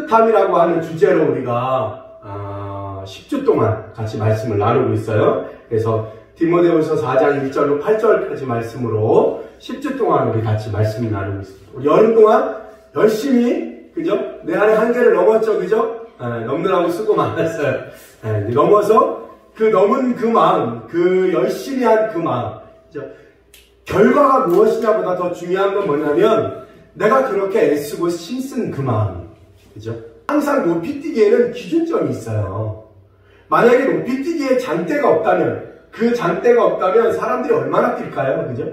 뿌듯함이라고 하는 주제로 우리가 10주 동안 같이 말씀을 나누고 있어요. 그래서 디모데후서 4장 1절로 8절까지 말씀으로 10주 동안 우리 같이 말씀을 나누고 있습니다. 우리 여름 동안 열심히, 그죠? 내 안에 한계를 넘었죠, 그죠? 넘느라고 수고 많았어요. 넘어서 그 넘은 그 마음, 그 열심히 한 그 마음, 그죠? 결과가 무엇이냐보다 더 중요한 건 뭐냐면 내가 그렇게 애쓰고 힘쓴 그 마음, 그죠? 항상 높이뛰기에는 기준점이 있어요. 만약에 높이뛰기에 장대가 없다면, 그 장대가 없다면 사람들이 얼마나 뛸까요? 그죠?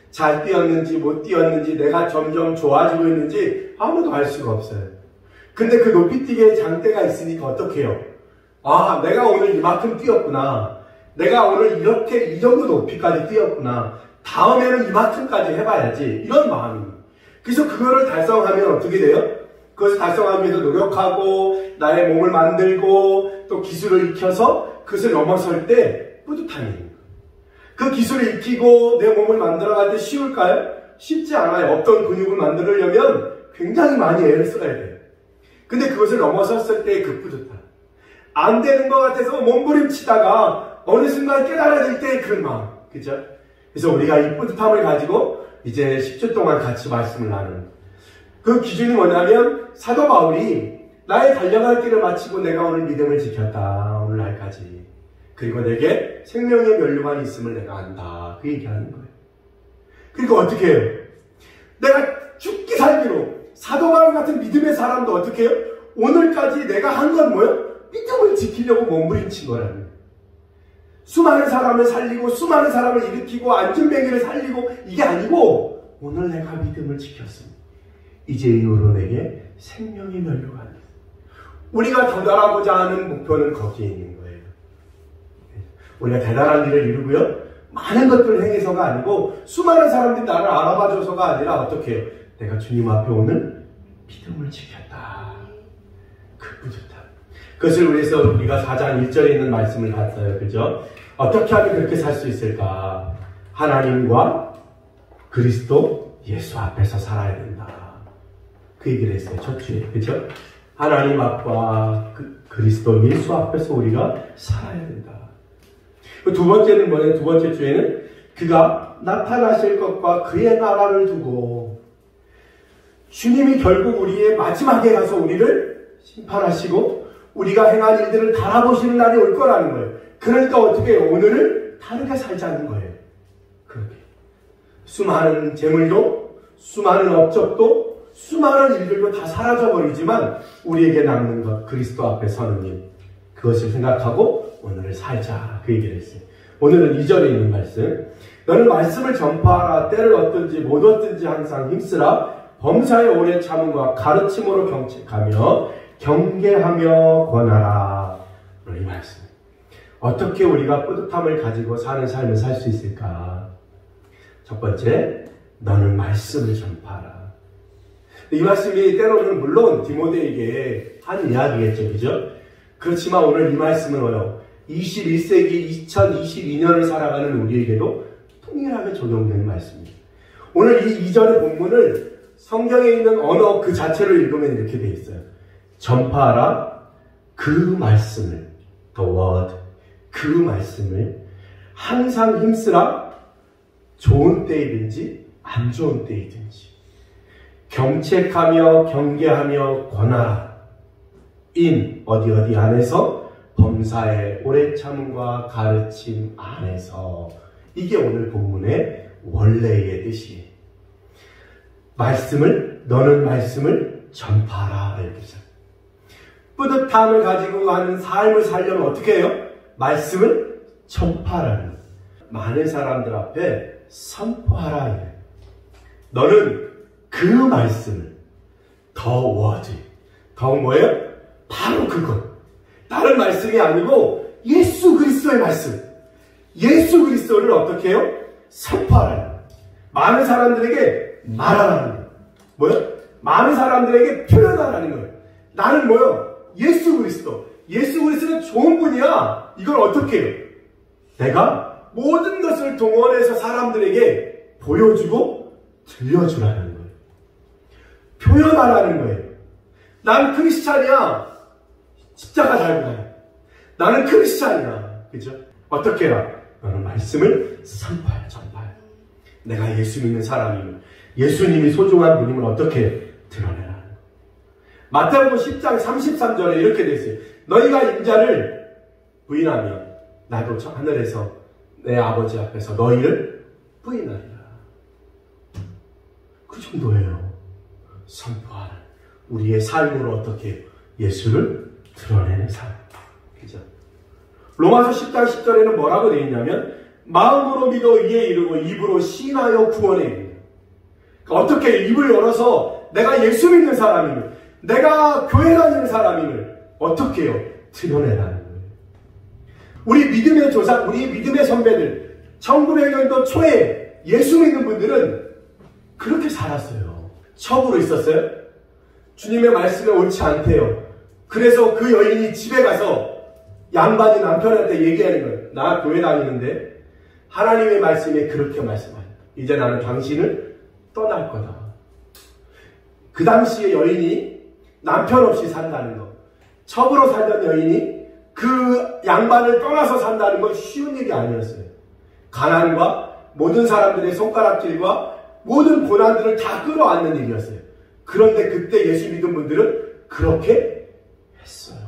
잘 뛰었는지 못 뛰었는지 내가 점점 좋아지고 있는지 아무도 알 수가 없어요. 근데 그 높이뛰기에 장대가 있으니까 어떻게 해요? 아, 내가 오늘 이만큼 뛰었구나. 내가 오늘 이렇게 이 정도 높이까지 뛰었구나. 다음에는 이만큼까지 해봐야지. 이런 마음입니다. 그래서 그거를 달성하면 어떻게 돼요? 그것을 달성하기 위해서 노력하고 나의 몸을 만들고 또 기술을 익혀서 그것을 넘어설 때 뿌듯함이 그 기술을 익히고 내 몸을 만들어갈 때 쉬울까요? 쉽지 않아요. 어떤 근육을 만들려면 굉장히 많이 애를 써야 돼요. 근데 그것을 넘어섰을 때의 그 뿌듯함. 안 되는 것 같아서 몸부림치다가 어느 순간 깨달아질 때의 그 마음. 그죠? 그래서 우리가 이 뿌듯함을 가지고 이제 10주 동안 같이 말씀을 나누는 그 기준이 뭐냐면 사도 바울이 나의 달려갈 길을 마치고 내가 오늘 믿음을 지켰다. 오늘날까지. 그리고 내게 생명의 면류관이 있음을 내가 안다. 그 얘기하는 거예요. 그러니까 어떻게 해요? 내가 죽기 살기로 사도 바울 같은 믿음의 사람도 어떻게 해요? 오늘까지 내가 한 건 뭐예요? 믿음을 지키려고 몸부림친 거라는 거예요. 수많은 사람을 살리고 수많은 사람을 일으키고 안전뱅이를 살리고 이게 아니고 오늘 내가 믿음을 지켰습니다. 이제 이후로 내게 생명의 면류관이 있습니다. 우리가 도달하고자 하는 목표는 거기에 있는 거예요. 우리가 대단한 일을 이루고요. 많은 것들을 행해서가 아니고 수많은 사람들이 나를 알아봐줘서가 아니라 어떻게 해요? 내가 주님 앞에 오늘 믿음을 지켰다. 그 뿌듯함. 그것을 위해서 우리가 4장 1절에 있는 말씀을 봤어요. 그죠? 어떻게 하면 그렇게 살 수 있을까? 하나님과 그리스도 예수 앞에서 살아야 된다. 그 얘기를 했어요. 첫 주에. 그죠? 하나님 앞과 그리스도 예수 앞에서 우리가 살아야 된다. 두 번째는 뭐냐면 두 번째 주에는 그가 나타나실 것과 그의 나라를 두고 주님이 결국 우리의 마지막에 가서 우리를 심판하시고 우리가 행한 일들을 달아보시는 날이 올 거라는 거예요. 그러니까 어떻게 해요? 오늘을 다르게 살자는 거예요. 그렇게. 수많은 재물도 수많은 업적도 수많은 일들도 다 사라져버리지만 우리에게 남는 것 그리스도 앞에 서는 일 그것을 생각하고 오늘을 살자 그 얘기를 했어요. 오늘은 2절에 있는 말씀 너는 말씀을 전파하라 때를 얻든지 못 얻든지 항상 힘쓰라 범사의 오래 참음과 가르침으로 경책하며 경계하며 권하라. 오늘 이 말씀 어떻게 우리가 뿌듯함을 가지고 사는 삶을 살 수 있을까? 첫 번째 너는 말씀을 전파하라. 이 말씀이 때로는 물론 디모데에게 한 이야기겠죠. 그죠? 그렇지만 오늘 이 말씀은 뭐요? 21세기 2022년을 살아가는 우리에게도 동일하게 적용되는 말씀입니다. 오늘 이 2절의 본문을 성경에 있는 언어 그 자체로 읽으면 이렇게 되어 있어요. 전파하라 그 말씀을 the word 그 말씀을 항상 힘쓰라 좋은 때이든지 안 좋은 때이든지 경책하며 경계하며 권하라 in 어디 안에서 범사의 오래 참음과 가르침 안에서 이게 오늘 본문의 원래의 뜻이에요. 너는 말씀을 전파하라 이렇게 죠 뿌듯함을 가지고 가는 삶을 살려면 어떻게 해요? 말씀을 전파하라는 많은 사람들 앞에 선포하라 이래요. 너는 그 말씀을 더 word 더 뭐예요? 바로 그거 다른 말씀이 아니고 예수 그리스도의 말씀 예수 그리스도를 어떻게 해요? 선포하라. 많은 사람들에게 말하라는 거예요. 뭐요? 많은 사람들에게 표현하라는 거예요. 나는 뭐요? 예수 그리스도. 예수 그리스도는 좋은 분이야. 이걸 어떻게 해요? 내가 모든 것을 동원해서 사람들에게 보여주고 들려주라는 거예요. 표현하라는 거예요. 난 크리스찬이야. 십자가 달고 다녀. 나는 크리스찬이야. 그죠? 어떻게 해라? 너는 말씀을 선포해, 전파해. 내가 예수 믿는 사람임을, 예수님이 소중한 분임을 어떻게 드러내라. 마태복음 10장 33절에 이렇게 돼 있어요. 너희가 인자를 부인하면 나도 저 하늘에서 내 아버지 앞에서 너희를 부인하리라. 그 정도예요. 선포하는 우리의 삶으로 어떻게 예수를 드러내는 삶. 그죠? 로마서 10장 10절에는 뭐라고 되어 있냐면 마음으로 믿어 의에 이르고 입으로 시인하여 구원에 이르는. 그러니까 어떻게 입을 열어서 내가 예수 믿는 사람임을, 내가 교회 다니는 사람임을 어떻게 해요? 드러내라는 거예요. 우리 믿음의 조상, 우리 믿음의 선배들 1900년도 초에 예수 믿는 분들은 그렇게 살았어요. 첩으로 있었어요. 주님의 말씀에 옳지 않대요. 그래서 그 여인이 집에 가서 양반이 남편한테 얘기하는 거예요. 나 교회 다니는데 하나님의 말씀에 그렇게 말씀하요. 이제 나는 당신을 떠날 거다. 그 당시에 여인이 남편 없이 산다는 거, 첩으로 살던 여인이 그 양반을 떠나서 산다는 건 쉬운 일이 아니었어요. 가난과 모든 사람들의 손가락질과 모든 고난들을 다 끌어안는 일이었어요. 그런데 그때 예수 믿은 분들은 그렇게 했어요.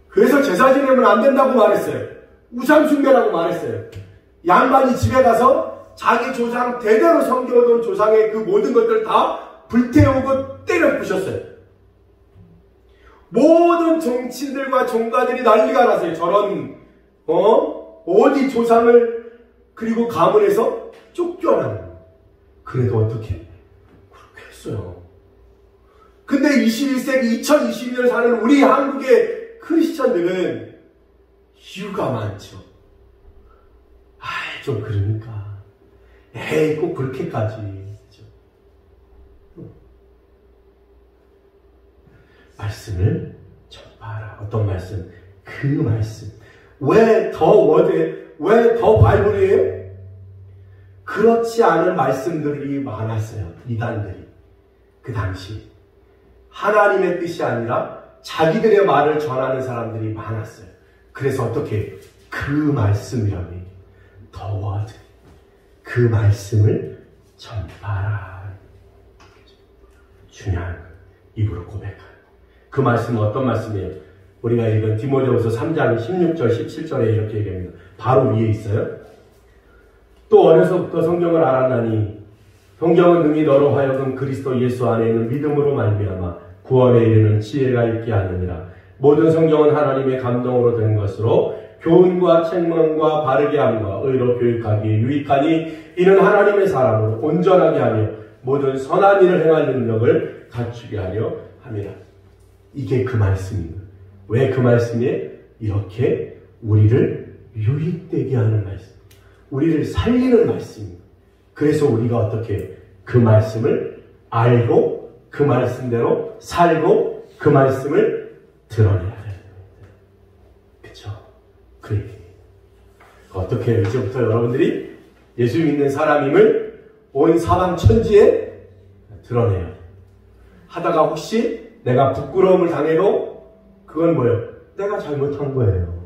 그래서 제사 지내면 안 된다고 말했어요. 우상 숭배라고 말했어요. 양반이 집에 가서 자기 조상, 대대로 섬겨오던 조상의 그 모든 것들을 다 불태우고 때려 부셨어요. 모든 정치인들과 종가들이 난리가 났어요. 저런 어디 조상을 그리고 가문에서 쫓겨나는. 그래도 어떻게 그렇게 했어요. 근데 21세기 2022년을 사는 우리 한국의 크리스천들은 이유가 많죠. 좀 그러니까 에이 꼭 그렇게까지. 그렇죠? 말씀을 전파하라. 어떤 말씀? 그 말씀. 왜 더 워드에, 왜 더 바이블이에요? 그렇지 않은 말씀들이 많았어요. 이단들이. 그 당시 하나님의 뜻이 아니라 자기들의 말을 전하는 사람들이 많았어요. 그래서 어떻게 그 말씀이라고 해요. 더 워드. 그 말씀을 전파하라. 중요한 거. 입으로 고백하는. 그 말씀은 어떤 말씀이에요? 우리가 읽은 디모데후서 3장 16절 17절에 이렇게 얘기합니다. 바로 위에 있어요. 또 어려서부터 성경을 알았나니 성경은 능히 너로 하여금 그리스도 예수 안에 있는 믿음으로 말미암아 구원에 이르는 지혜가 있게 하느니라. 모든 성경은 하나님의 감동으로 된 것으로 교훈과 책망과 바르게 함과 의로 교육하기에 유익하니 이는 하나님의 사람으로 온전하게 하며 모든 선한 일을 행할 능력을 갖추게 하려 함이라. 이게 그 말씀입니다. 왜 그 말씀이 이렇게 우리를 유익되게 하는 말씀, 우리를 살리는 말씀입니다. 그래서 우리가 어떻게 그 말씀을 알고 그 말씀대로 살고 그 말씀을 드러내야 돼요. 그렇죠? 그 얘기. 어떻게 해요? 이제부터 여러분들이 예수 믿는 사람임을 온 사방 천지에 드러내요. 하다가 혹시 내가 부끄러움을 당해도 그건 뭐예요? 내가 잘못한 거예요.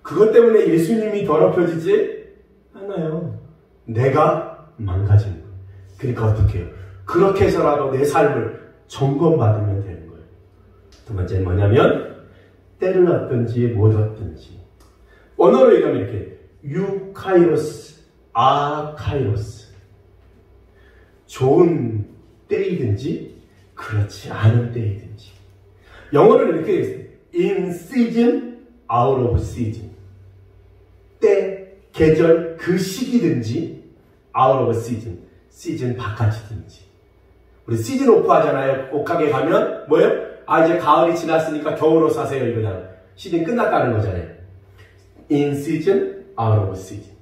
그것 때문에 예수님이 더럽혀지지 않아요. 내가 망가진 거예요. 그러니까 어떻게 해요? 그렇게 해서라도 내 삶을 점검받으면 되는 거예요. 두 번째는 뭐냐면 때를 얻든지 못 얻든지. 언어로 얘기하면 이렇게 유카이로스, 아카이로스. 좋은 때이든지 그렇지 않은 때이든지. 영어로는 이렇게 되어 있어요. In season, out of season. 때, 계절, 그 시기든지 out of season. 시즌 바깥이든지. 우리 시즌 오프 하잖아요. 옷가게 가면 뭐예요? 아 이제 가을이 지났으니까 겨울옷 사세요 이거잖아요. 시즌 끝났다는 거잖아요. In season, out of season.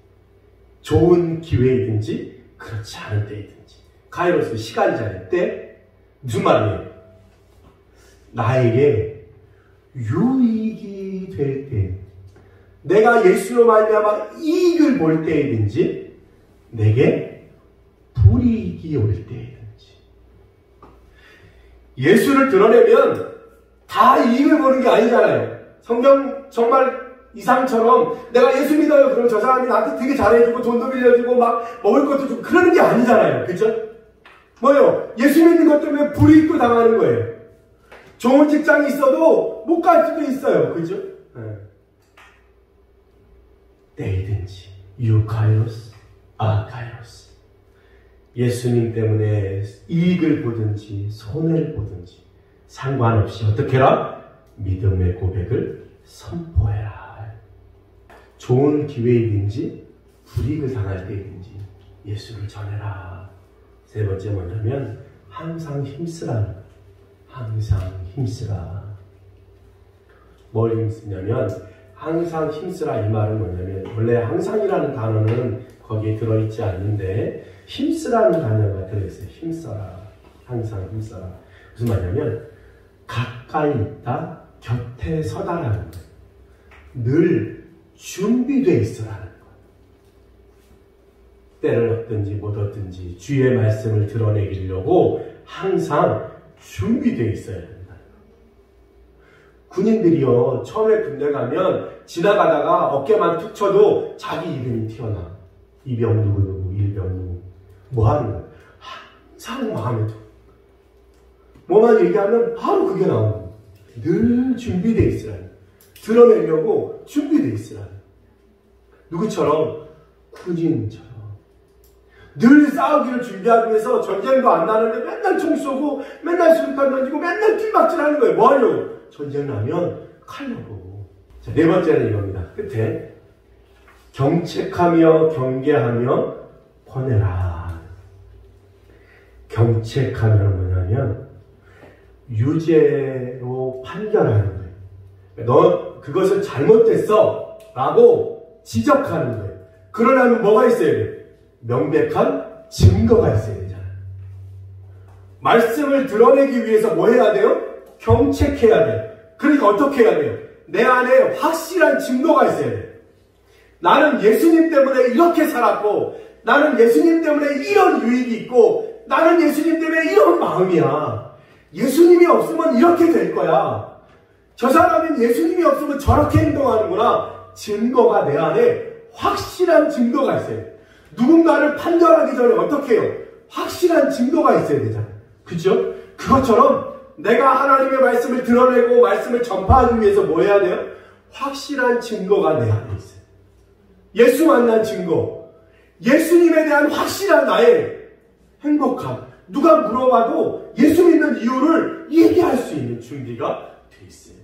좋은 기회이든지 그렇지 않은 때이든지. 카이로스 시간이잖아요. 때 무슨 말이에요? 나에게 유익이 될 때, 내가 예수로 말미암아 이익을 볼 때이든지 내게 불이익이 올 때이든지. 예수를 드러내면 다 이익을 보는 게 아니잖아요. 성경 정말 이상처럼 내가 예수 믿어요. 그럼 저 사람이 나한테 되게 잘해주고 돈도 빌려주고 막 먹을 것도 주고 그러는 게 아니잖아요. 그죠? 뭐요? 예수 믿는 것 때문에 불이익도 당하는 거예요. 좋은 직장이 있어도 못 갈 수도 있어요. 그죠? 때이든지 유카이로스, 아카이로스. 예수님 때문에 이익을 보든지 손해를 보든지 상관없이 어떻게 해라? 믿음의 고백을 선포해라. 좋은 기회이든지 불이익을 당할 때이든지 예수를 전해라. 세 번째 뭐냐면 항상 힘쓰라는 거예요. 항상 힘쓰라. 뭘 힘쓰냐면 항상 힘쓰라 이 말은 뭐냐면 원래 항상이라는 단어는 거기에 들어있지 않는데 힘쓰라는 단어가 들어있어요. 힘써라. 항상 힘써라. 무슨 말이냐면 가까이 있다, 곁에 서다라는 거예요. 늘 준비되어 있으라는 거예요. 때를 얻든지 못 얻든지 주의 말씀을 드러내기려고 항상 준비되어 있어야 된다. 군인들이요, 처음에 군대 가면 지나가다가 어깨만 툭 쳐도 자기 이름이 튀어나와. 이병 누구누구, 일병 누구. 뭐 하는 거예요? 항상 마음에 들어. 뭐만 얘기하면 바로 그게 나오고. 늘 준비되어 있으라는 거예요. 드러내려고 준비되어 있으라는 거예요. 누구처럼? 군인처럼. 늘 싸우기를 준비하기 위해서 전쟁도 안 나는데 맨날 총 쏘고 맨날 수류탄 던지고 맨날 뒷박질 하는 거예요. 뭐 하려고? 전쟁 나면 칼려고. 자, 네 번째는 이겁니다. 끝에 경책하며 경계하며 권해라. 경책하면 뭐냐면 유죄로 판결하는 거예요. 너 그것은 잘못됐어 라고 지적하는 거예요. 그러려면 뭐가 있어야 돼요? 명백한 증거가 있어야 되잖아요. 말씀을 드러내기 위해서 뭐 해야 돼요? 경책해야 돼요. 그러니까 어떻게 해야 돼요? 내 안에 확실한 증거가 있어야 돼요. 나는 예수님 때문에 이렇게 살았고 나는 예수님 때문에 이런 유익이 있고 나는 예수님 때문에 이런 마음이야. 예수님이 없으면 이렇게 될 거야. 저 사람은 예수님이 없으면 저렇게 행동하는구나. 증거가 내 안에 확실한 증거가 있어야 돼요. 누군가를 판결하기 전에 어떻게 해요? 확실한 증거가 있어야 되잖아요. 그죠? 그것처럼 내가 하나님의 말씀을 드러내고 말씀을 전파하기 위해서 뭐 해야 돼요? 확실한 증거가 내 안에 있어요. 예수 만난 증거. 예수님에 대한 확실한 나의 행복함. 누가 물어봐도 예수 믿는 이유를 얘기할 수 있는 준비가 돼 있어요.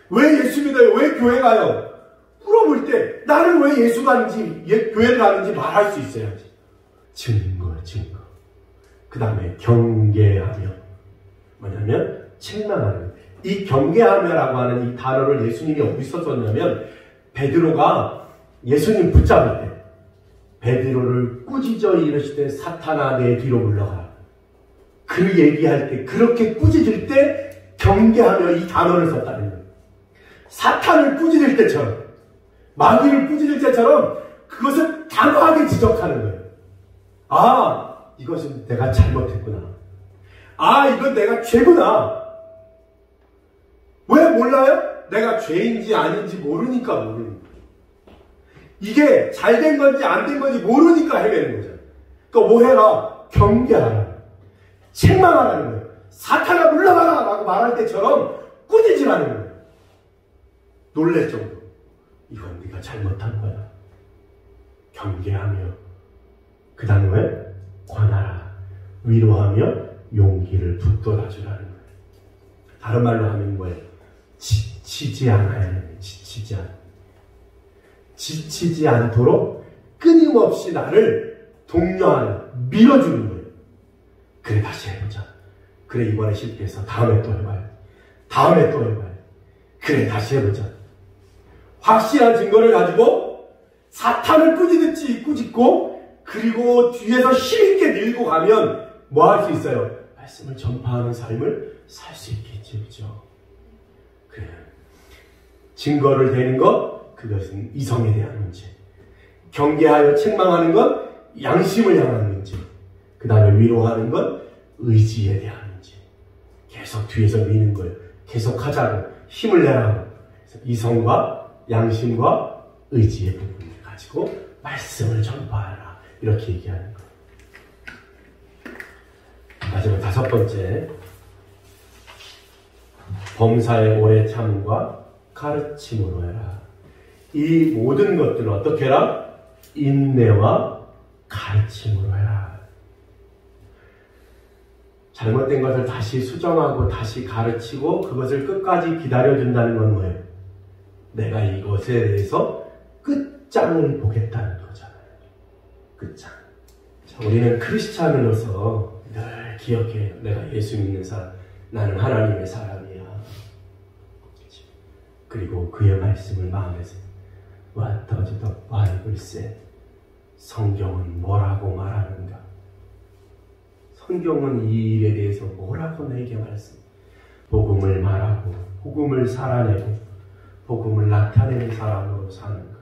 왜 예수 믿어요? 왜 교회 가요? 물어볼 때 나는 왜 예수 가는지 교회를 가는지 말할 수 있어야지. 증거. 그 다음에 경계하며 뭐냐면 책망하는. 이 경계하며라고 하는 이 단어를 예수님이 어디서 썼냐면 베드로가 예수님 붙잡을 때 베드로를 꾸짖어 이르시되 사탄아 내 뒤로 물러가라. 그 얘기할 때 그렇게 꾸짖을 때 경계하며 이 단어를 썼다는 거예요. 사탄을 꾸짖을 때처럼 마귀를 꾸짖을 때처럼 그것을 단호하게 지적하는 거예요. 아, 이것은 내가 잘못했구나. 아, 이건 내가 죄구나. 왜 몰라요? 내가 죄인지 아닌지 모르니까 모르는 거예요. 이게 잘된 건지 안 된 건지 모르니까 헤매는 거죠. 그러니까 뭐 해라? 경계하라. 책망하라는 거예요. 사탄아 물러가라 라고 말할 때처럼 꾸짖으라는 거예요. 놀랄 정도. 이건 네가 잘못한 거야. 경계하며 그 다음에 권하라. 위로하며 용기를 북돋아주라는 거예요. 다른 말로 하면 뭐예요? 지치지 않아야 해요. 지치지 않도록 끊임없이 나를 독려하는, 밀어주는 거예요. 그래 다시 해보자. 그래 이번에 실패해서 다음에 또 해봐요. 다음에 또 해봐요. 그래 다시 해보자. 확실한 증거를 가지고 사탄을 꾸짖듯이 꾸짖고 그리고 뒤에서 힘있게 밀고 가면 뭐 할 수 있어요? 말씀을 전파하는 삶을 살 수 있겠죠. 그렇죠? 그래. 증거를 대는 것, 그것은 이성에 대한 문제. 경계하여 책망하는 것, 양심을 향한 문제. 그 다음에 위로하는 것, 의지에 대한 문제. 계속 뒤에서 미는 거예요. 계속 하자고. 힘을 내라고. 그래서 이성과 양심과 의지의 부분을 가지고 말씀을 전파하라. 이렇게 얘기하는 거예요. 마지막 5번째. 범사의 오래 참음과 가르침으로 해라. 이 모든 것들을 어떻게 해라? 인내와 가르침으로 해라. 잘못된 것을 다시 수정하고 다시 가르치고 그것을 끝까지 기다려준다는 건 뭐예요? 내가 이것에 대해서 끝장을 보겠다는 거잖아요. 끝장. 자, 우리는 크리스찬으로서 늘 기억해요. 내가 예수 믿는 사람, 나는 하나님의 사람이야. 그리고 그의 말씀을 마음에서 What does the Bible say? 성경은 뭐라고 말하는가? 성경은 이 일에 대해서 뭐라고 내게 말씀? 복음을 말하고 복음을 살아내고 복음을 나타내는 사람으로 사는 것.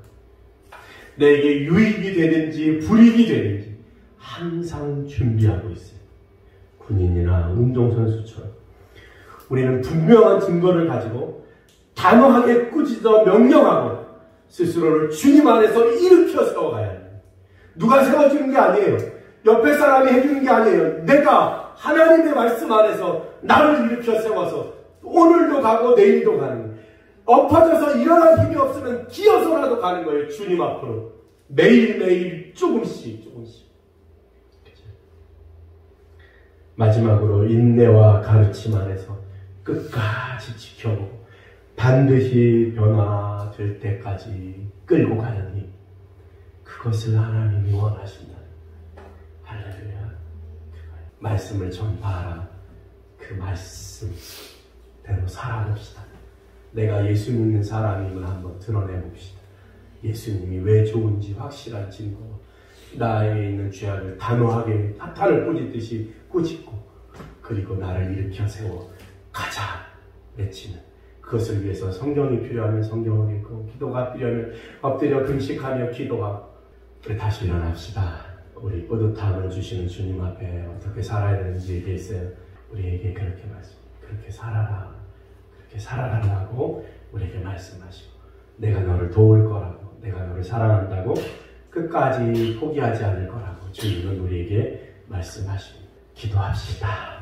내게 유익이 되는지 불이익이 되는지 항상 준비하고 있어요. 군인이나 운동선수처럼 우리는 분명한 증거를 가지고 단호하게 꾸짖어 명령하고 스스로를 주님 안에서 일으켜 세워가야 해요. 누가 세워주는 게 아니에요. 옆에 사람이 해주는 게 아니에요. 내가 하나님의 말씀 안에서 나를 일으켜 세워서 오늘도 가고 내일도 가는 거예요. 엎어져서 일어날 힘이 없으면 기어서라도 가는 거예요. 주님 앞으로. 매일매일 조금씩. 마지막으로 인내와 가르침 안에서 끝까지 지켜보고 반드시 변화될 때까지 끌고 가는 힘. 그것을 하나님이 원하신다. 할렐루야. 말씀을 전파하라. 그 말씀대로 살아봅시다. 내가 예수 믿는 사람임을 한번 드러내봅시다. 예수님이 왜 좋은지 확실한 증거. 나에 있는 죄악을 단호하게 사탄을 꾸짖듯이 꾸짖고 그리고 나를 일으켜 세워 가자 외치는 그것을 위해서 성경이 필요하면 성경을 읽고 기도가 필요하면 엎드려 금식하며 기도하고 우리 다시 일어납시다. 우리 뿌듯함을 주시는 주님 앞에 어떻게 살아야 되는지 얘기했어요. 우리에게 그렇게 그렇게 살아라. 그렇게 살아달라고 우리에게 말씀하시고 내가 너를 도울 거라고 내가 너를 사랑한다고 끝까지 포기하지 않을 거라고 주님은 우리에게 말씀하십니다. 기도합시다.